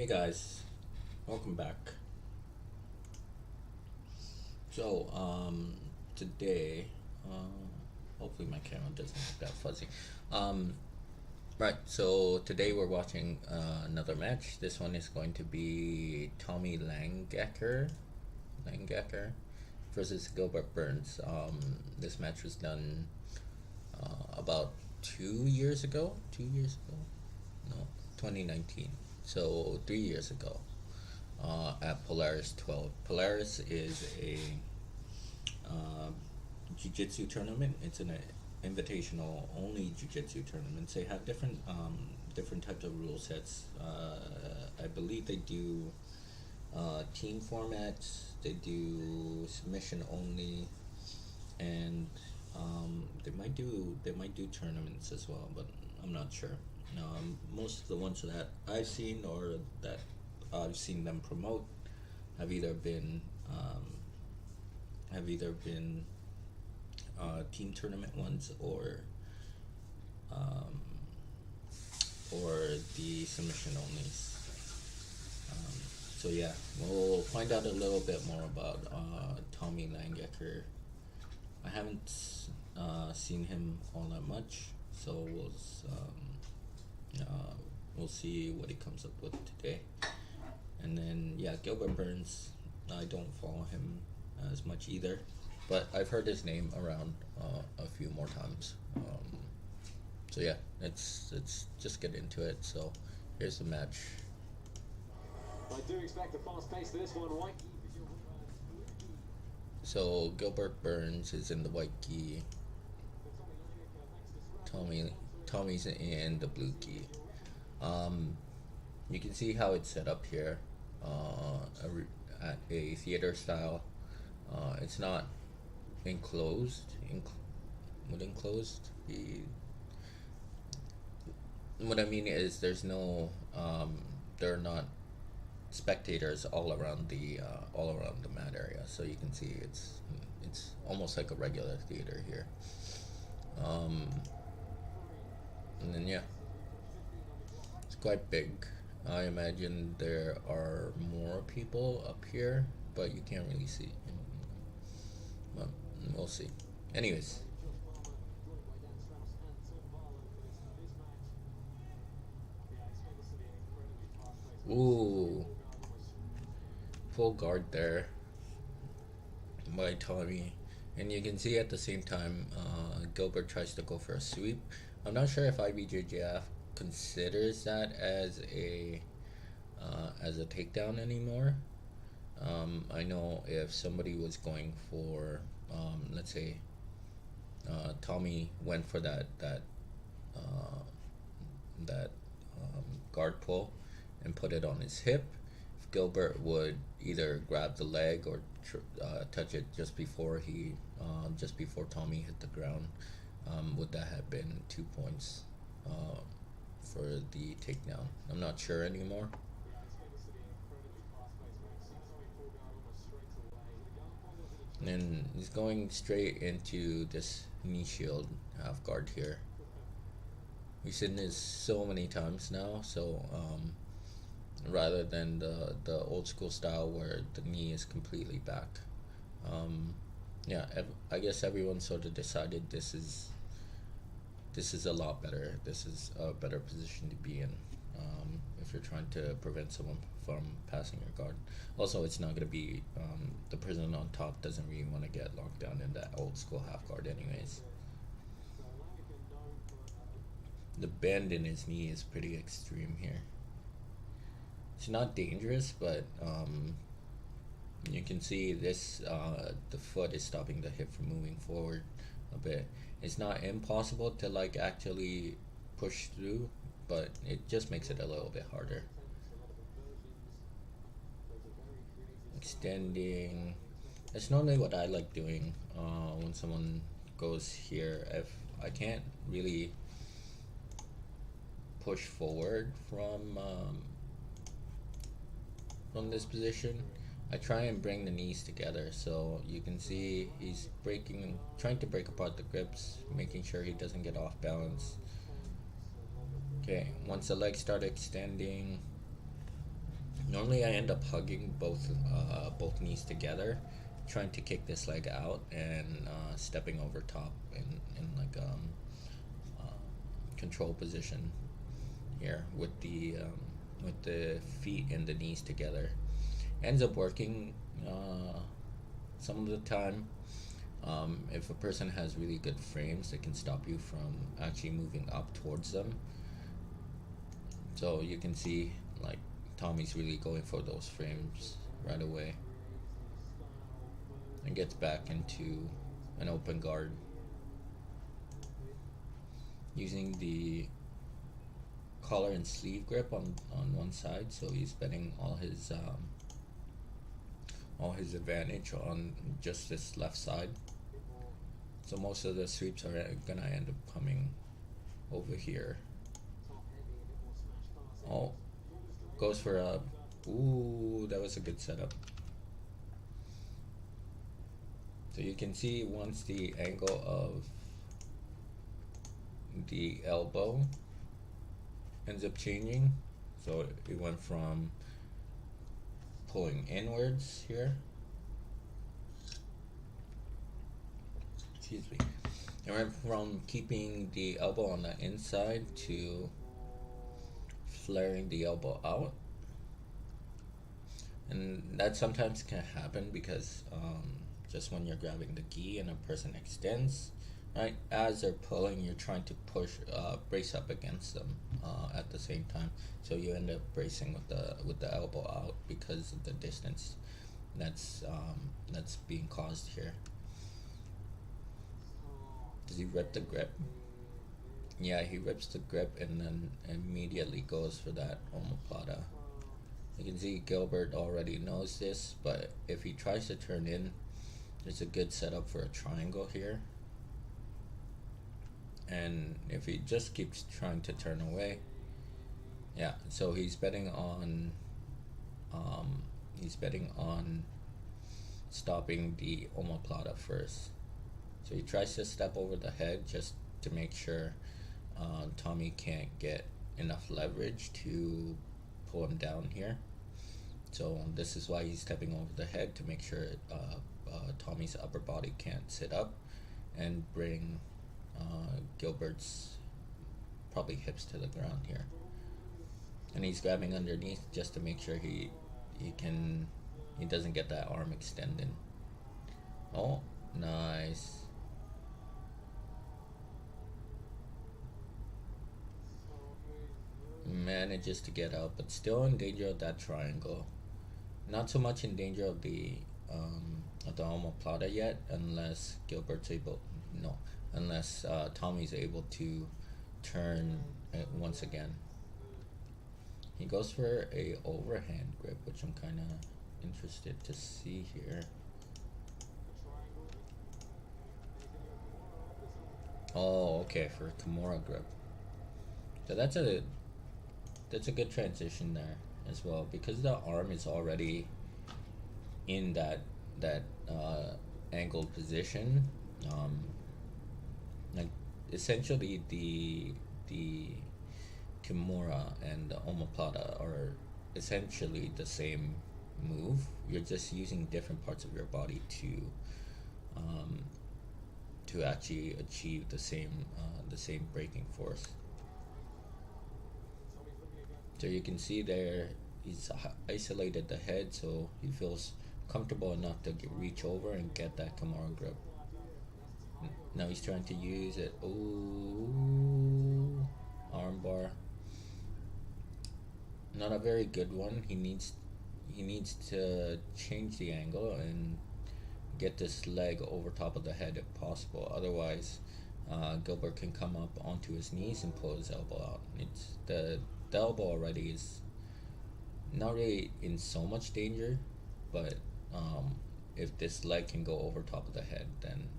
Hey guys, welcome back. So, today, hopefully my camera doesn't look that fuzzy. Um, right, so today we're watching another match. This one is going to be Tommy Langaker versus Gilbert Burns. This match was done about 2 years ago. 2 years ago? No, 2019. So 3 years ago. At Polaris 12. Polaris is a jiu-jitsu tournament. It's an invitational only jiu-jitsu tournament. They have different types of rule sets. I believe they do team formats. They do submission only, and they might do tournaments as well, but I'm not sure. Most of the ones that I've seen or that I've seen them promote have either been team tournament ones um, or the submission onlys. So yeah, we'll find out a little bit more about Tommy Langaker. I haven't seen him all that much, so we'll see what he comes up with today. And then yeah, Gilbert Burns. I don't follow him as much either, but I've heard his name around a few more times. So yeah, let's just get into it. So here's the match. I do expect a fast pace to this one, White. So Gilbert Burns is in the white gi. Tommy's in the blue gi. You can see how it's set up here. At a theater style. It's not enclosed. Would enclosed be? What I mean is, there's no. There are not spectators all around the mat area, so you can see it's almost like a regular theater here. And then yeah, it's quite big. I imagine there are more people up here, but you can't really see. But we'll see. Anyways. Ooh. Full guard there by Tommy. And you can see at the same time, Gilbert tries to go for a sweep. I'm not sure if IBJJF considers that as a takedown anymore. I know if somebody was going for, let's say, Tommy went for that guard pull and put it on his hip, if Gilbert would either grab the leg or touch it just before Tommy hit the ground, would that have been 2 points for the takedown? I'm not sure anymore. And he's going straight into this knee shield half guard here. We've seen this so many times now, so rather than the old school style where the knee is completely back. Yeah, I guess everyone sort of decided this is a lot better. This is a better position to be in if you're trying to prevent someone from passing your guard. Also, it's not going to be the person on top doesn't really want to get locked down in that old school half guard anyways. The bend in his knee is pretty extreme here. It's not dangerous, but you can see this, the foot is stopping the hip from moving forward a bit. It's not impossible to like actually push through, but it just makes it a little bit harder. Extending. That's normally what I like doing when someone goes here. If I can't really push forward from this position, I try and bring the knees together, so you can see he's trying to break apart the grips, making sure he doesn't get off balance. Okay, once the legs start extending, Normally, I end up hugging both knees together, trying to kick this leg out and stepping over top in like control position here with the feet and the knees together. Ends up working some of the time. If a person has really good frames, it can stop you from actually moving up towards them. So you can see like Tommy's really going for those frames right away and gets back into an open guard using the collar and sleeve grip on one side, so he's betting all his advantage on just this left side. So most of the sweeps are gonna end up coming over here. Oh, goes for a, ooh, that was a good setup. So you can see once the angle of the elbow ends up changing, so it went from pulling inwards here, excuse me, it went from keeping the elbow on the inside to flaring the elbow out. And that sometimes can happen because just when you're grabbing the gi and a person extends, right, as they're pulling, you're trying to brace up against them at the same time, so you end up bracing with the elbow out because of the distance that's being caused here. Does he rip the grip? Yeah, he rips the grip and then immediately goes for that omoplata. You can see Gilbert already knows this, but if he tries to turn in, it's a good setup for a triangle here. And if he just keeps trying to turn away, yeah, so he's betting on stopping the omoplata first. So he tries to step over the head just to make sure Tommy can't get enough leverage to pull him down here. So this is why he's stepping over the head, to make sure Tommy's upper body can't sit up and bring Gilbert's probably hips to the ground here. And he's grabbing underneath just to make sure he doesn't get that arm extended. Oh, nice. Manages to get out, but still in danger of that triangle. Not so much in danger of the omoplata yet, unless Tommy's able to turn once again. He goes for a overhand grip, which I'm kind of interested to see here. Oh, okay, for a Kimura grip. So that's a good transition there as well, because the arm is already in that angled position. Like essentially the Kimura and the omoplata are essentially the same move. You're just using different parts of your body to actually achieve the same braking force. So you can see there, he's isolated the head, so he feels comfortable enough to reach over and get that Kimura grip. Now he's trying to use it. Ooh, armbar. Not a very good one. He needs to change the angle and get this leg over top of the head if possible. Otherwise, Gilbert can come up onto his knees and pull his elbow out. It's the elbow already is not really in so much danger, but if this leg can go over top of the head, then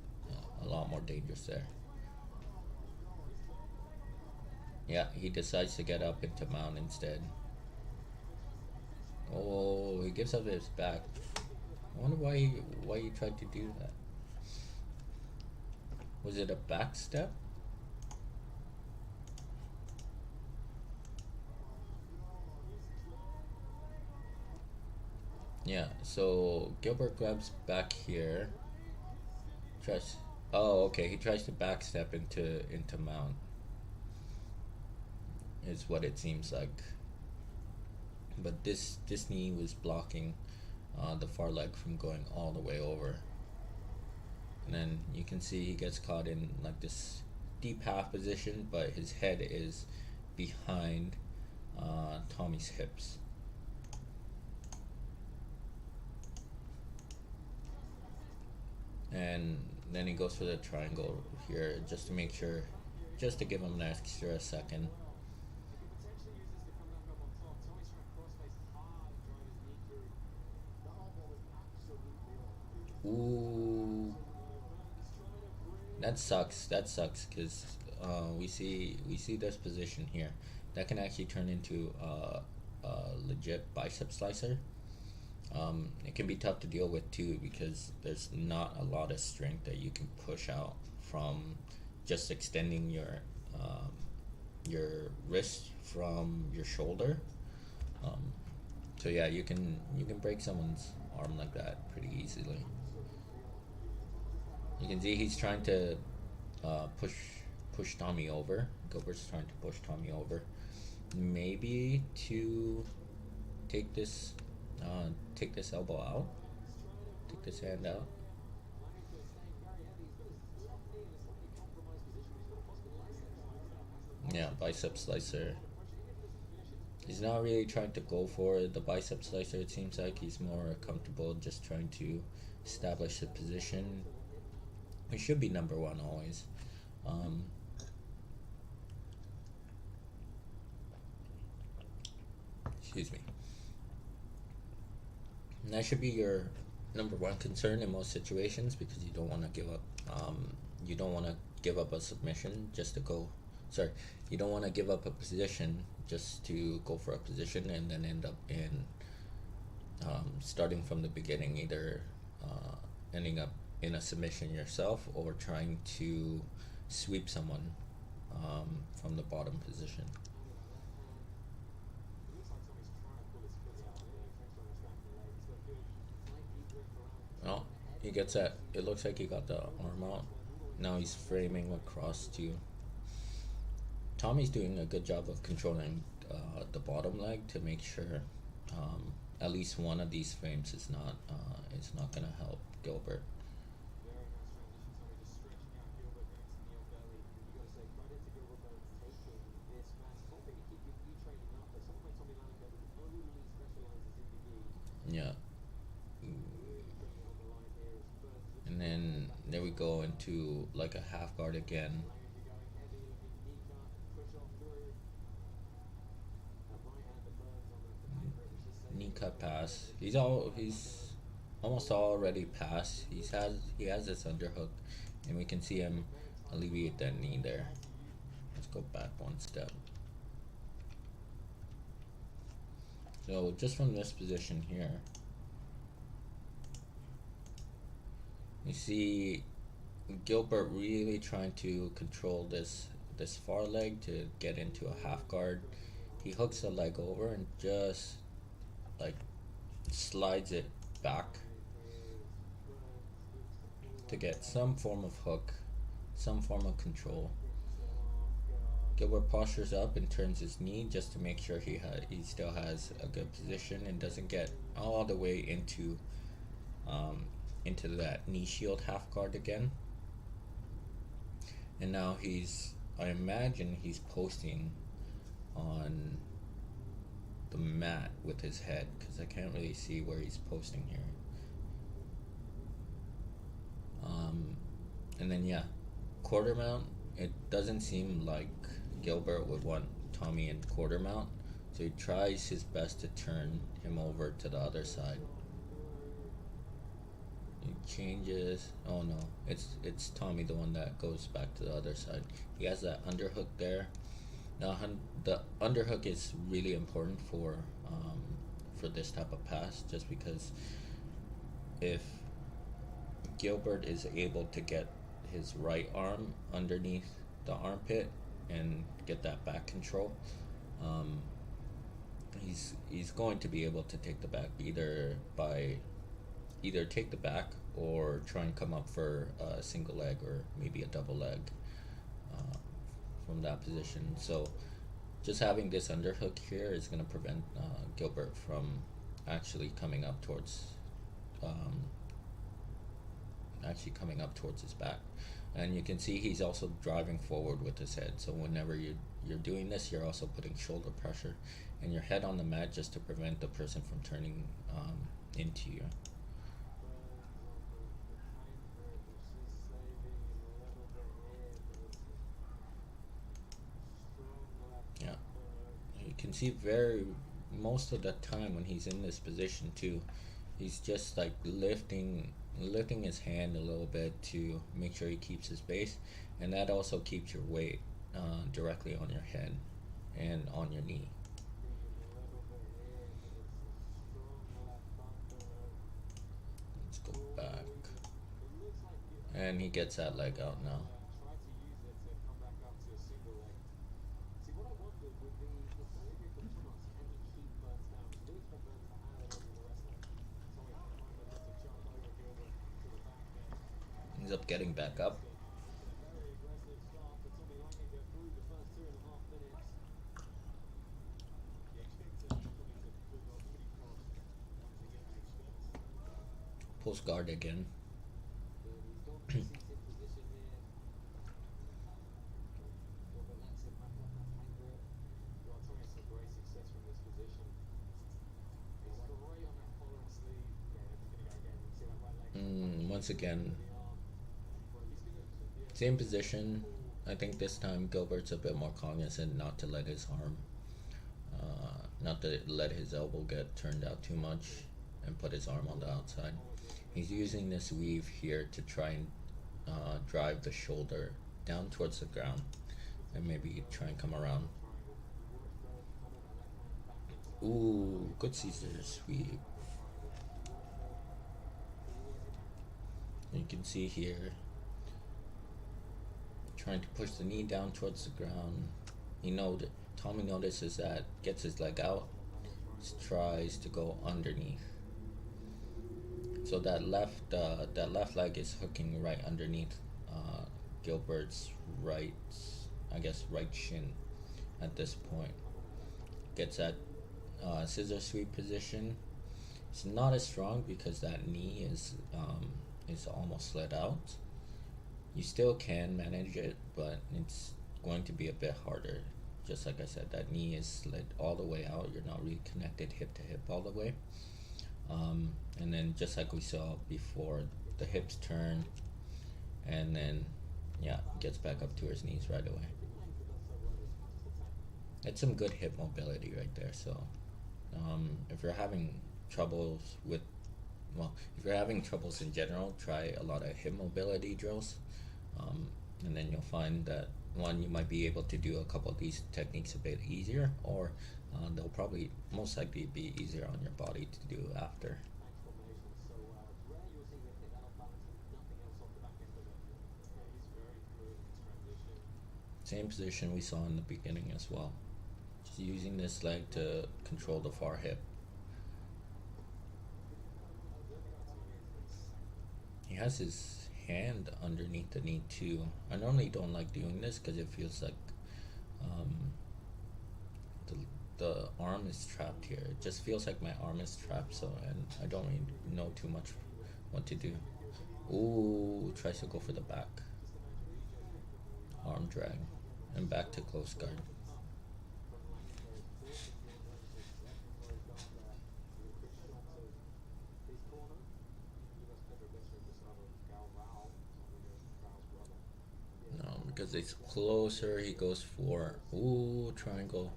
a lot more dangerous there. Yeah, he decides to get up into mount instead. Oh, he gives up his back. I wonder why he tried to do that. Was it a back step? Yeah, so Gilbert grabs back here. Tries. Oh, okay. He tries to backstep into mount. Is what it seems like. But this knee was blocking the far leg from going all the way over. And then you can see he gets caught in like this deep half position, but his head is behind Tommy's hips. And then he goes for the triangle here just to make sure, just to give him an extra second. Ooh, that sucks. That sucks because we see this position here that can actually turn into a legit bicep slicer. It can be tough to deal with too because there's not a lot of strength that you can push out from just extending your wrist from your shoulder. Um, so yeah, you can break someone's arm like that pretty easily. You can see he's trying to push Tommy over. Gilbert's trying to push Tommy over, maybe to take this take this elbow out, take this hand out. Yeah, bicep slicer. He's not really trying to go for the bicep slicer. It seems like he's more comfortable just trying to establish the position. He should be number one always. Um, excuse me. And that should be your number one concern in most situations because you don't want to give up. You don't want to give up a submission just to go. Sorry, you don't want to give up a position just to go for a position and then end up in starting from the beginning, either ending up in a submission yourself or trying to sweep someone from the bottom position. Oh, he gets that. It looks like he got the arm out. Now he's framing across to. Tommy's doing a good job of controlling the bottom leg to make sure at least one of these frames is not gonna help Gilbert. Yeah. And then there we go into like a half guard again. Knee cut pass. He's almost already passed. He has this underhook, and we can see him alleviate that knee there. Let's go back one step. So just from this position here, you see Gilbert really trying to control this far leg to get into a half guard. He hooks the leg over and just like slides it back to get some form of hook, some form of control. Gilbert postures up and turns his knee just to make sure he still has a good position and doesn't get all the way into that knee shield half guard again. And now I imagine he's posting on the mat with his head because I can't really see where he's posting here. And then yeah, quarter mount. It doesn't seem like Gilbert would want Tommy in quarter mount, so he tries his best to turn him over to the other side. He changes. Oh no, it's Tommy the one that goes back to the other side. He has that underhook there. Now the underhook is really important for this type of pass, just because if Gilbert is able to get his right arm underneath the armpit and get that back control, he's going to be able to take the back either take the back or try and come up for a single leg or maybe a double leg uh, from that position. So just having this underhook here is going to prevent Gilbert from actually coming up towards um, his back. And you can see he's also driving forward with his head. So whenever you're doing this, you're also putting shoulder pressure and your head on the mat just to prevent the person from turning into you. Yeah, you can see most of the time when he's in this position too, he's just like lifting his hand a little bit to make sure he keeps his base, and that also keeps your weight directly on your head and on your knee. Let's go back, and he gets that leg out now. Ends up getting back up. Pulls guard again. Once again, same position. I think this time Gilbert's a bit more cognizant not to let his arm, not to let his elbow get turned out too much and put his arm on the outside. He's using this weave here to try and drive the shoulder down towards the ground and maybe try and come around. Ooh, good Caesar sweep. You can see here, trying to push the knee down towards the ground. Tommy notices that, gets his leg out, tries to go underneath. So that left leg is hooking right underneath Gilbert's right shin at this point. Gets that scissor sweep position. It's not as strong because that knee is almost slid out. You still can manage it, but it's going to be a bit harder. Just like I said, that knee is slid all the way out. You're not really connected hip to hip all the way. And then just like we saw before, the hips turn, and then gets back up to his knees right away. It's some good hip mobility right there. So if you're having troubles in general, try a lot of hip mobility drills, and then you'll find that you might be able to do a couple of these techniques a bit easier, or they'll probably most likely be easier on your body to do after. Same position we saw in the beginning as well. Just using this leg to control the far hip. He has his hand underneath the knee too. I normally don't like doing this because it feels like the arm is trapped here. It just feels like my arm is trapped, and I don't really know too much what to do. Ooh, tries to go for the back. Arm drag and back to close guard. No, because it's closer, he goes for triangle.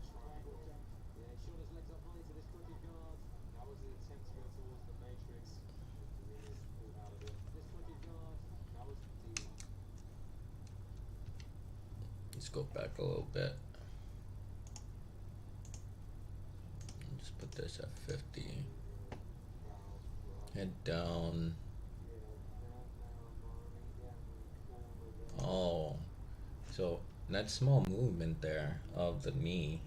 Let's go back a little bit. Just put this at 50. Head down. Oh, so that small movement there of the knee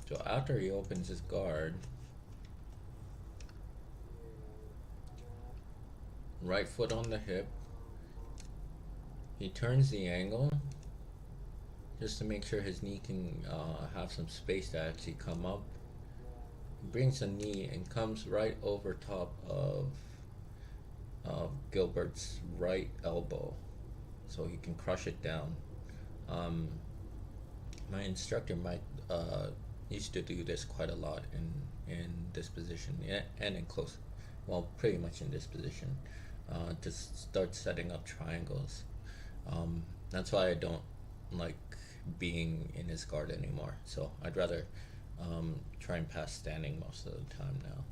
So after he opens his guard, right foot on the hip, he turns the angle just to make sure his knee can have some space to actually come up. He brings the knee and comes right over top of Gilbert's right elbow so he can crush it down. My instructor Mike used to do this quite a lot in this position and in close, well, pretty much in this position, to start setting up triangles. That's why I don't like being in his guard anymore. So I'd rather try and pass standing most of the time now,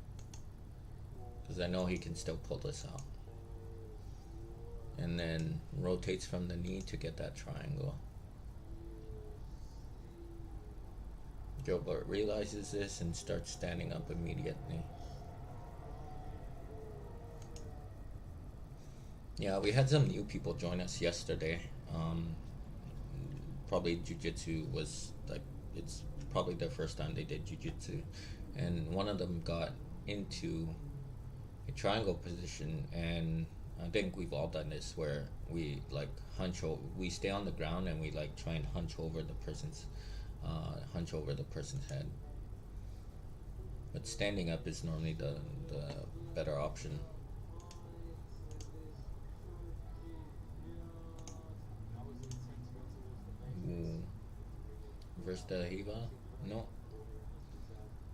because I know he can still pull this out. And then rotates from the knee to get that triangle. Gilbert realizes this and starts standing up immediately. Yeah, we had some new people join us yesterday. Probably Jiu-jitsu was like, it's probably their first time they did Jiu-jitsu. And one of them got into a triangle position, and I think we've all done this where we like we stay on the ground and we like try and hunch over the person's head. But standing up is normally the better option. Ooh. Reverse the Hiva? No.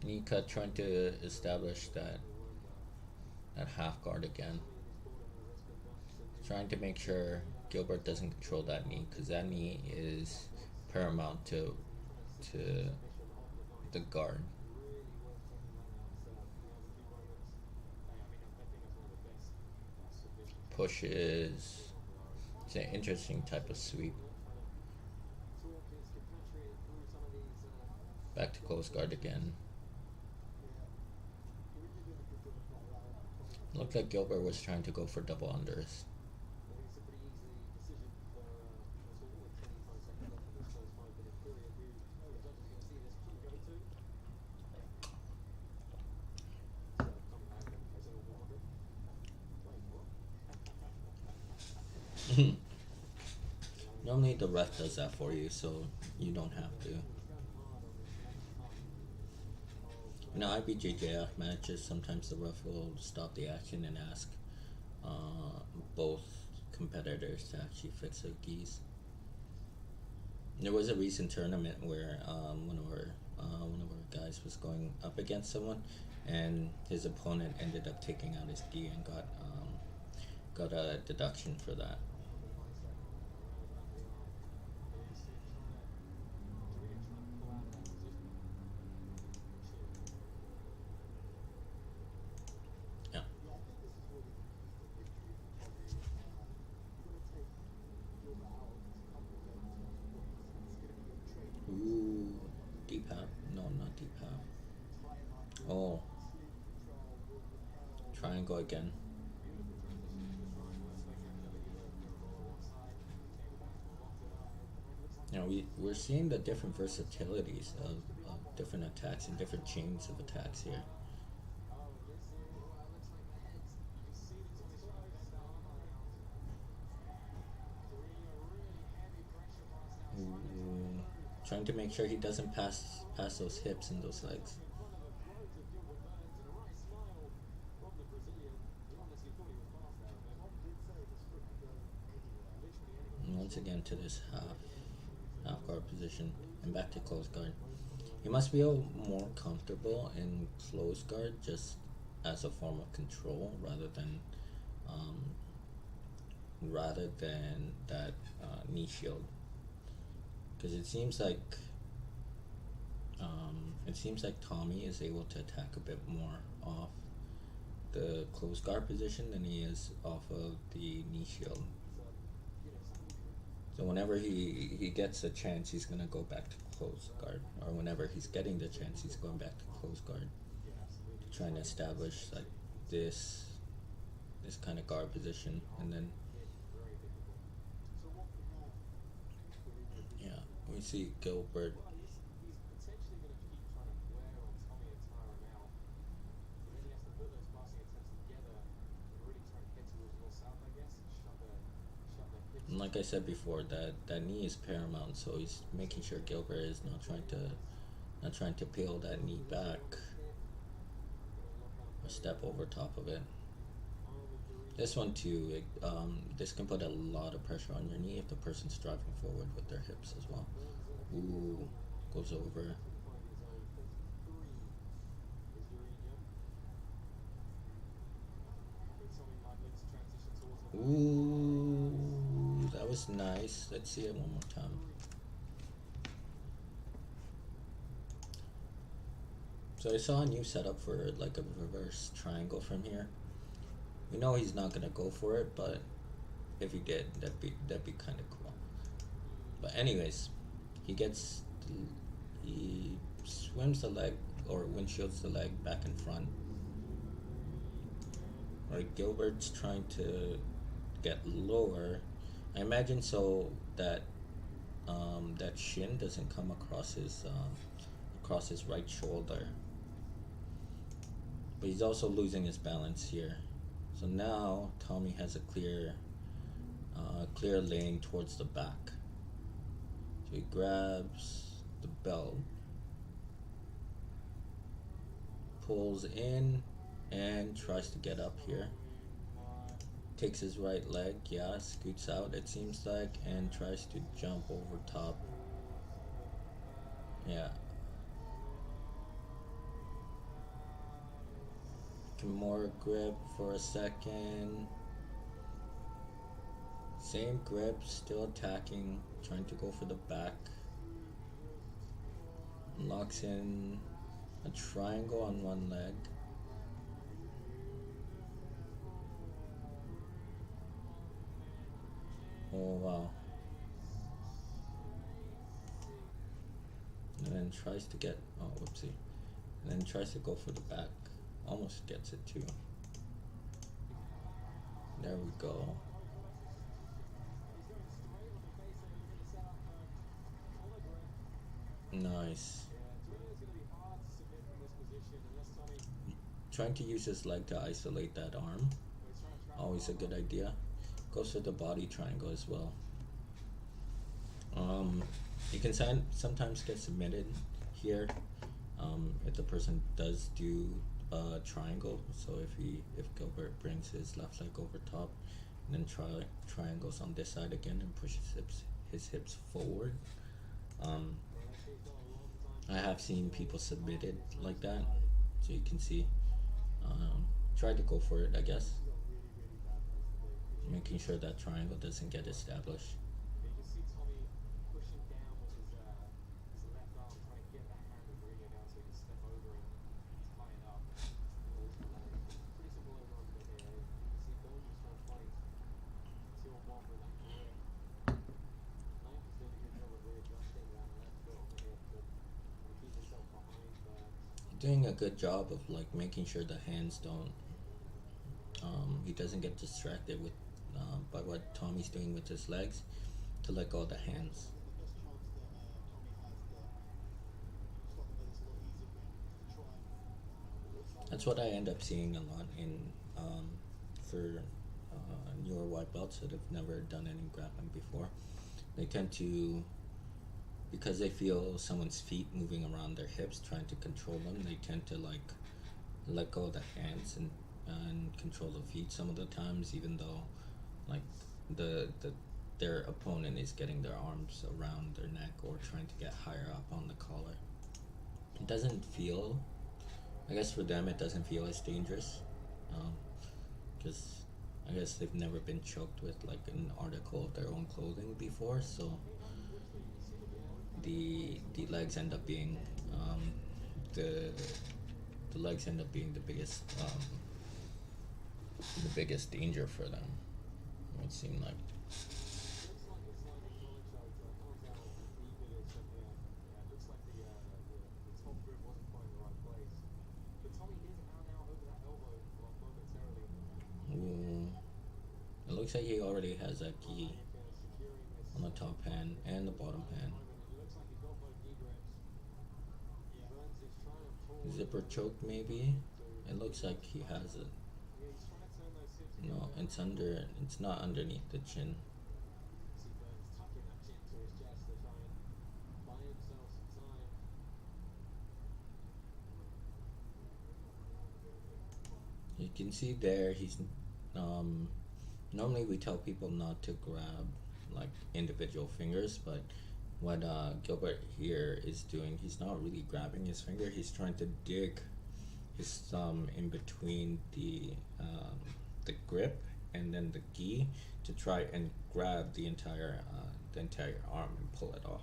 Knee cut, trying to establish that half guard again. Trying to make sure Gilbert doesn't control that knee, because that knee is paramount to the guard. Pushes. It's an interesting type of sweep. Back to close guard again. Looked like Gilbert was trying to go for double unders. Normally the ref does that for you, so you don't have to. In IBJJF matches, sometimes the ref will stop the action and ask both competitors to actually fix their gis. There was a recent tournament where one of our guys was going up against someone, and his opponent ended up taking out his gi and got a deduction for that. Ooh, deep half. No, not deep half. Oh. Triangle again. You know, we're seeing the different versatilities of different attacks and different chains of attacks here. Ooh. Trying to make sure he doesn't pass those hips and those legs. And once again to this half guard position and back to close guard. He must feel more comfortable in close guard just as a form of control rather than that knee shield. Because it seems like Tommy is able to attack a bit more off the close guard position than he is off of the knee shield. So whenever he gets a chance, he's gonna go back to close guard, or whenever he's getting the chance, he's going back to close guard, trying to establish like this kind of guard position, and then we see Gilbert like I said before, that knee is paramount. So he's making sure Gilbert is not trying to peel that knee back or step over top of it. This one too, this can put a lot of pressure on your knee if the person's driving forward with their hips as well. Ooh, goes over. Ooh, that was nice. Let's see it one more time. So I saw a new setup for like a reverse triangle from here. We know he's not gonna go for it, but if he did, that'd be kind of cool. But anyways, he swims the leg or windshields the leg back in front. Right, Gilbert's trying to get lower. I imagine so that that shin doesn't come across his right shoulder. But he's also losing his balance here. So now Tommy has a clear lane towards the back. So he grabs the belt, pulls in, and tries to get up here. Takes his right leg, yeah, scoots out it seems like, and tries to jump over top. Yeah. More grip for a second. Same grip, still attacking, trying to go for the back. Locks in a triangle on one leg. Oh wow. And then tries to get, oh whoopsie. And then tries to go for the back. Almost gets it too. There we go. Nice. Trying to use his leg to isolate that arm. Always a good idea. Goes for the body triangle as well. You can sometimes get submitted here if the person does do a triangle. So if Gilbert brings his left leg over top and then triangles on this side again and pushes his hips forward. I have seen people submitted like that, so you can see. Try to go for it, I guess. Making sure that triangle doesn't get established. Doing a good job of like making sure the hands don't he doesn't get distracted with by what Tommy's doing with his legs, to let go of the hands. That's what I end up seeing a lot in for newer white belts that have never done any grappling before. They tend to, because they feel someone's feet moving around their hips trying to control them, they tend to like let go of the hands and control the feet some of the times, even though like their opponent is getting their arms around their neck or trying to get higher up on the collar. It doesn't feel, I guess for them it doesn't feel as dangerous, because I guess they've never been choked with like an article of their own clothing before, so the legs end up being the legs end up being the biggest danger for them, it would seem like. Ooh. It looks like he already has that key on the top hand and the bottom hand. Zipper choke maybe? It looks like he has it. No, it's not underneath the chin. You can see there he's um, normally we tell people not to grab like individual fingers, but what Gilbert here is doing, he's not really grabbing his finger. He's trying to dig his thumb in between the grip and then the gi to try and grab the entire arm and pull it off.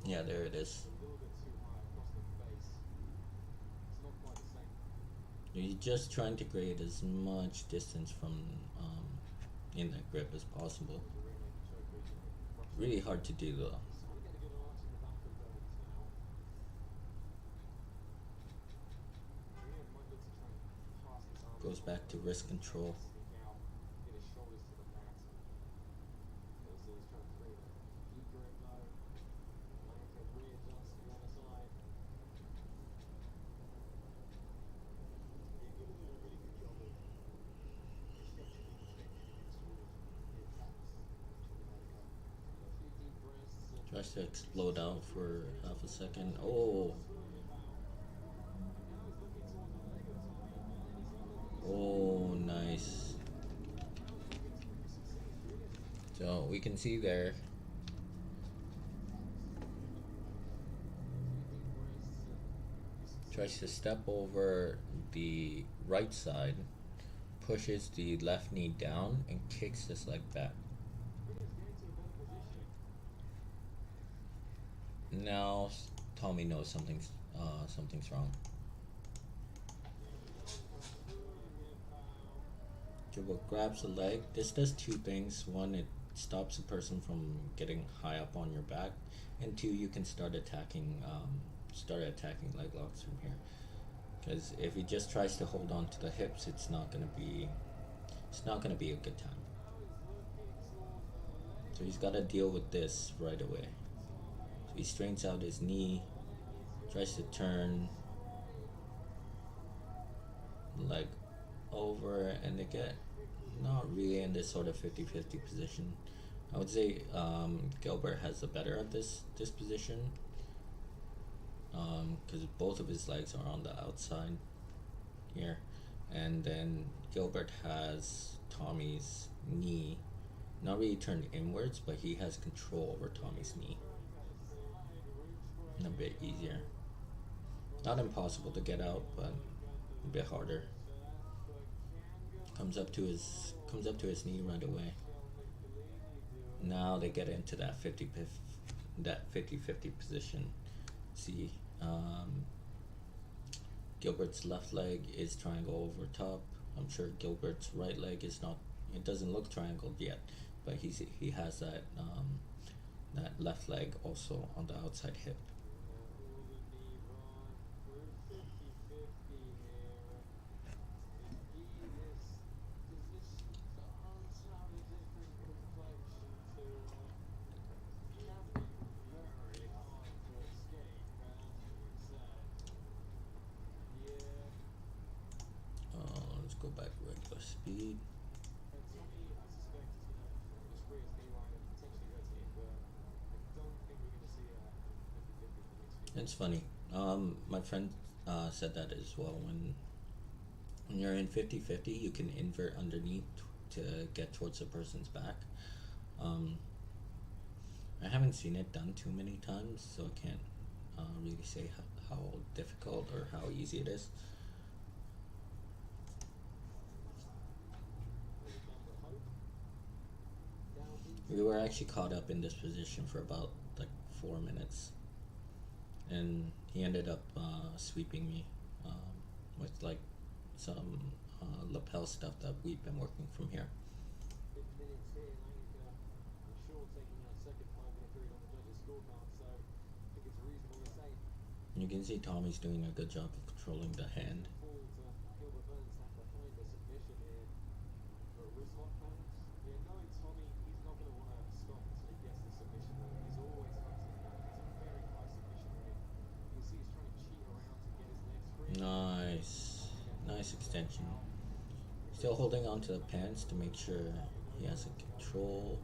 Yeah, there it is. You're just trying to create as much distance from in that grip as possible. Really hard to do though. Goes back to wrist control. Tries to explode out for half a second. Oh. Oh, nice. So we can see there. Tries to step over the right side, pushes the left knee down, and kicks his leg back. Now Tommy knows something's wrong. Gilbert grabs the leg. This does two things. One, it stops the person from getting high up on your back, and two, you can start attacking leg locks from here. Because if he just tries to hold on to the hips, it's not gonna be a good time. So he's got to deal with this right away. So he strains out his knee, tries to turn leg over, and they get not really in this sort of 50-50 position. I would say Gilbert has the better at this position because both of his legs are on the outside here, and then Gilbert has Tommy's knee not really turned inwards, but he has control over Tommy's knee. A bit easier. Not impossible to get out, but a bit harder. Comes up to his knee right away. Now they get into that 50-50 position. See, Gilbert's left leg is triangle over top. I'm sure Gilbert's right leg is not. It doesn't look triangled yet, but he has that left leg also on the outside hip. Go back regular speed. It's funny. My friend said that as well. When you're in 50-50, you can invert underneath to get towards the person's back. I haven't seen it done too many times, so I can't really say how difficult or how easy it is. We were actually caught up in this position for about like 4 minutes, and he ended up sweeping me with like some lapel stuff that we've been working from here. You can see Tommy's doing a good job of controlling the hand. Nice extension. Still holding on to the pants to make sure he has a control.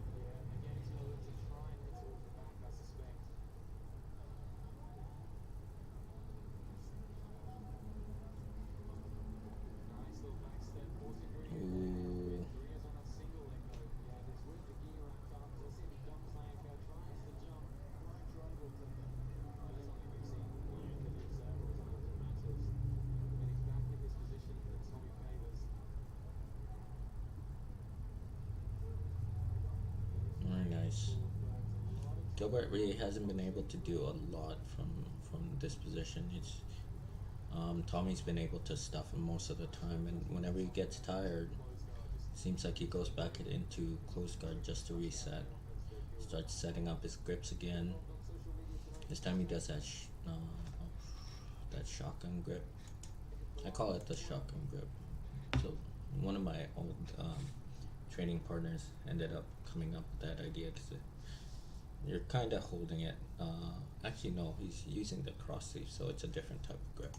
times. Gilbert really hasn't been able to do a lot from this position. It's Tommy's been able to stuff him most of the time, and whenever he gets tired, it seems like he goes back into close guard just to reset. Starts setting up his grips again. This time he does that shotgun grip. I call it the shotgun grip. So one of my old training partners ended up coming up with that idea because you're kind of holding it. Actually, no, he's using the cross sleeve, so it's a different type of grip.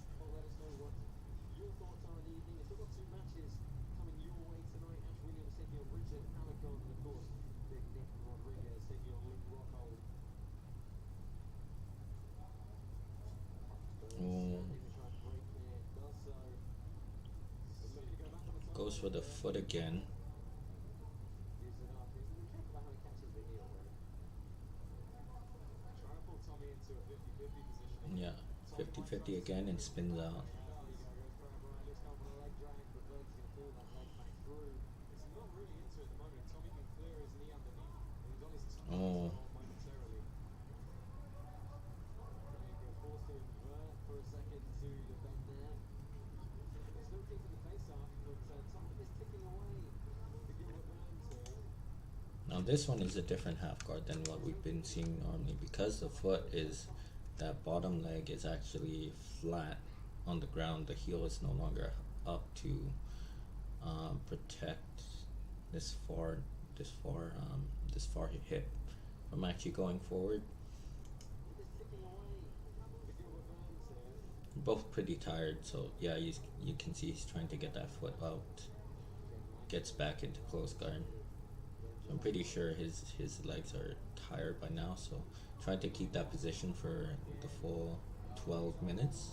Goes for the foot again. Yeah, 50-50 again and spins out. Oh. Now this one is a different half guard than what we've been seeing normally, because the foot is, that bottom leg is actually flat on the ground. The heel is no longer up to protect this far hip from actually going forward. Both pretty tired, so yeah, you can see he's trying to get that foot out. Gets back into close guard. So I'm pretty sure his legs are tired by now, so trying to keep that position for the full 12 minutes,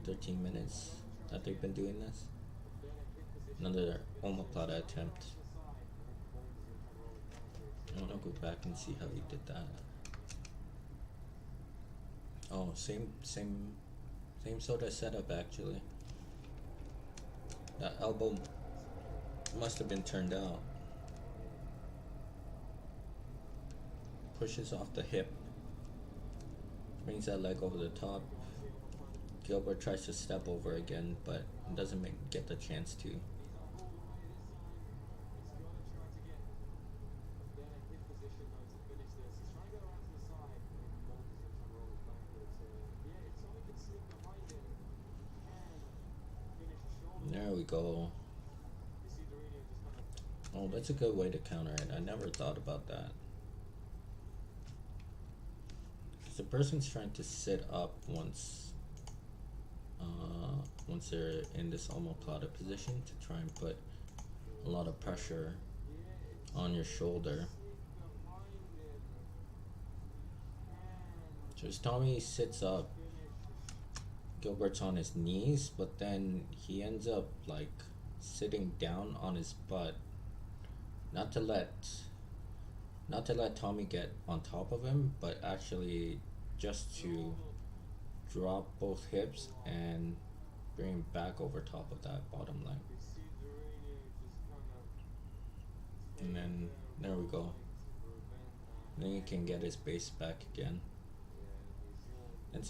13 minutes that they've been doing this. Another omoplata attempt. I want to go back and see how he did that. Oh, same sort of setup actually. That elbow must have been turned out. Pushes off the hip. Brings that leg over the top. Gilbert tries to step over again, but doesn't get the chance to. There we go. Oh, that's a good way to counter it. I never thought about that. Because the person's trying to sit up once they're in this omoplata position to try and put a lot of pressure on your shoulder. So as Tommy sits up, Gilbert's on his knees, but then he ends up like sitting down on his butt, not to let Tommy get on top of him, but actually just to drop both hips and bring him back over top of that bottom leg. And then there we go. Then he can get his base back again. That's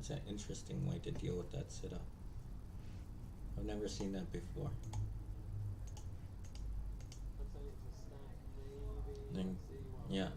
an interesting way to deal with that sit-up. I've never seen that before. Then, yeah.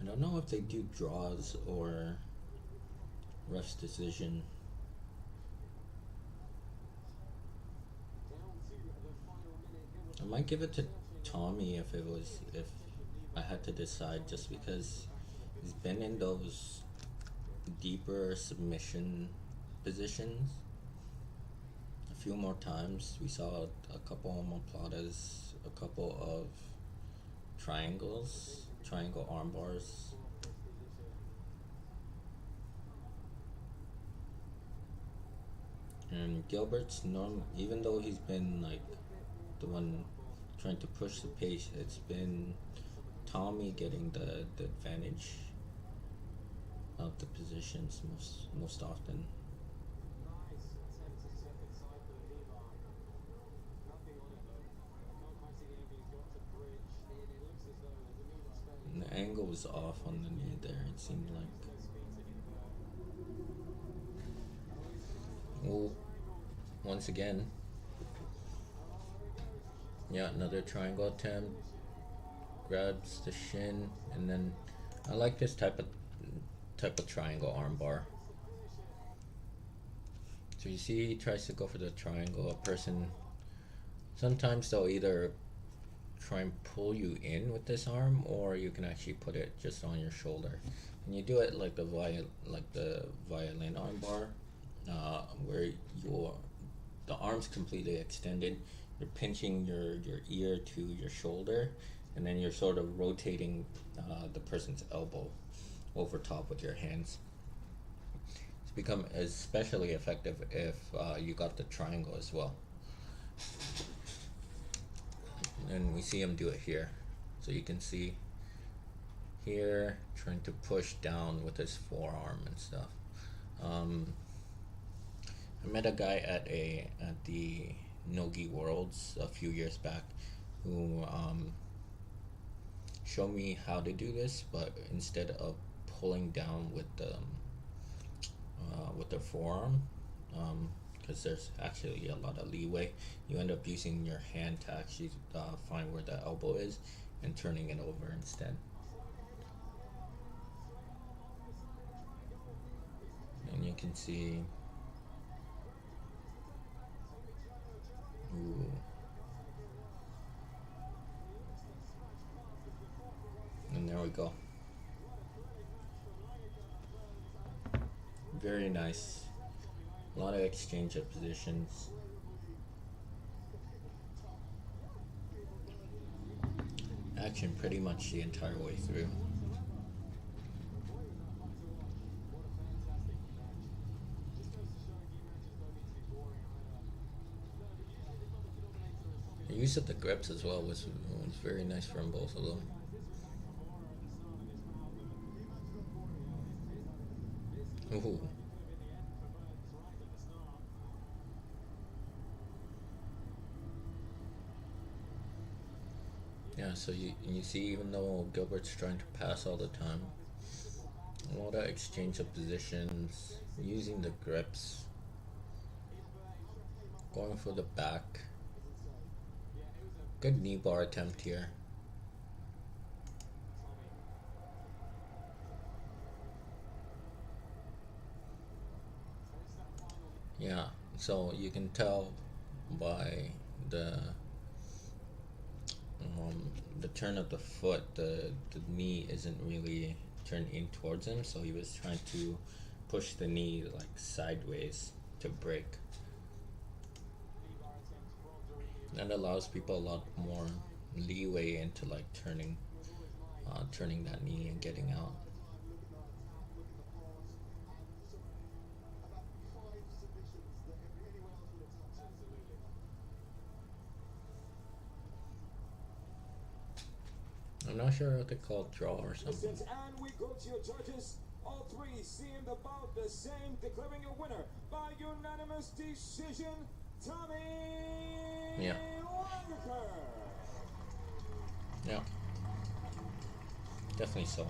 I don't know if they do draws or ref's decision. I might give it to Tommy if I had to decide, just because he's been in those deeper submission positions a few more times. We saw a couple of omoplatas, a couple of triangles, triangle arm bars. And Gilbert's even though he's been like the one trying to push the pace, it's been Tommy getting the advantage of the positions most often. And the angle was off on the knee there, it seemed like. Well, once again, yeah, another triangle attempt. Grabs the shin, and then I like this type of triangle armbar. So you see, he tries to go for the triangle. A person, sometimes they'll either try and pull you in with this arm, or you can actually put it just on your shoulder, and you do it like the violin armbar, where the arm's completely extended. You're pinching your ear to your shoulder, and then you're sort of rotating the person's elbow over top with your hands. It's become especially effective if you got the triangle as well. And we see him do it here. So you can see here trying to push down with his forearm and stuff. I met a guy at the Nogi Worlds a few years back who showed me how to do this, but instead of pulling down with the forearm, because there's actually a lot of leeway, you end up using your hand to actually find where the elbow is and turning it over instead. And you can see, ooh. And there we go. Very nice. A lot of exchange of positions. Action pretty much the entire way through. The use of the grips as well was very nice from both of them. Ooh. Yeah, so you see, even though Gilbert's trying to pass all the time, a lot of exchange of positions, using the grips, going for the back. Good knee bar attempt here. Yeah, so you can tell by the turn of the foot, the knee isn't really turned in towards him, so he was trying to push the knee like sideways to break. That allows people a lot more leeway into like turning that knee and getting out. I'm not sure what they call draw or something. And we go to your judges. All three seemed about the same, declaring a winner by unanimous decision, Tommy Langaker. Yeah. Definitely so.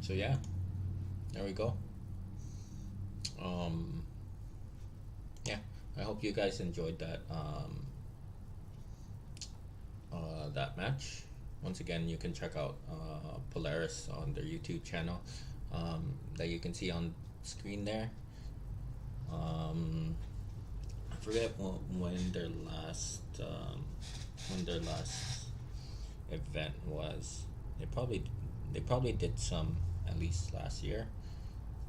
So yeah, there we go. Yeah, I hope you guys enjoyed that that match. Once again, you can check out Polaris on their YouTube channel that you can see on screen there. I forget when their last event was. They probably did some at least last year.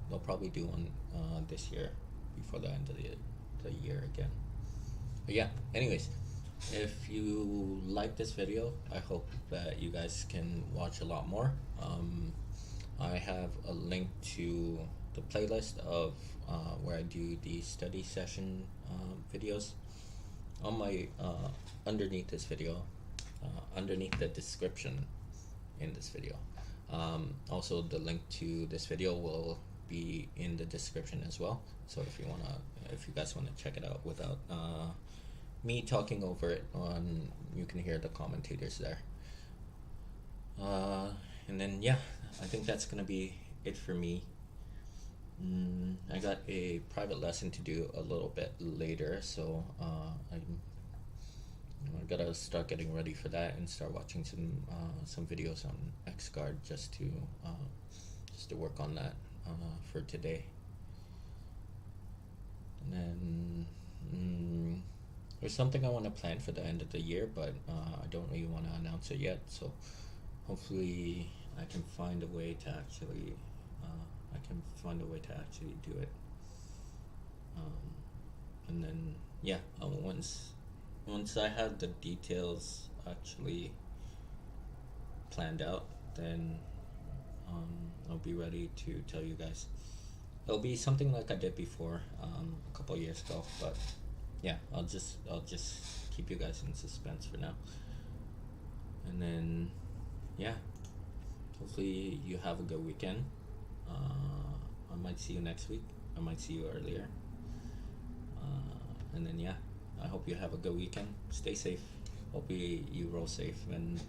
They'll probably do one this year before the end of the year again. But yeah, anyways, if you like this video, I hope that you guys can watch a lot more. I have a link to the playlist of where I do the study session videos on my underneath this video, underneath the description in this video. Also, the link to this video will be in the description as well. So if you guys wanna check it out without me talking over it, you can hear the commentators there. And then yeah, I think that's gonna be it for me. I got a private lesson to do a little bit later, so I gotta start getting ready for that and start watching some videos on XGuard just to work on that for today. And then there's something I want to plan for the end of the year, but I don't really want to announce it yet. So hopefully I can find a way to actually do it. And then yeah, once I have the details actually planned out, then I'll be ready to tell you guys. It'll be something like I did before a couple years ago, but yeah, I'll just keep you guys in suspense for now. And then yeah, hopefully you have a good weekend. I might see you next week. I might see you earlier. And then yeah, I hope you have a good weekend. Stay safe. Hope you roll safe and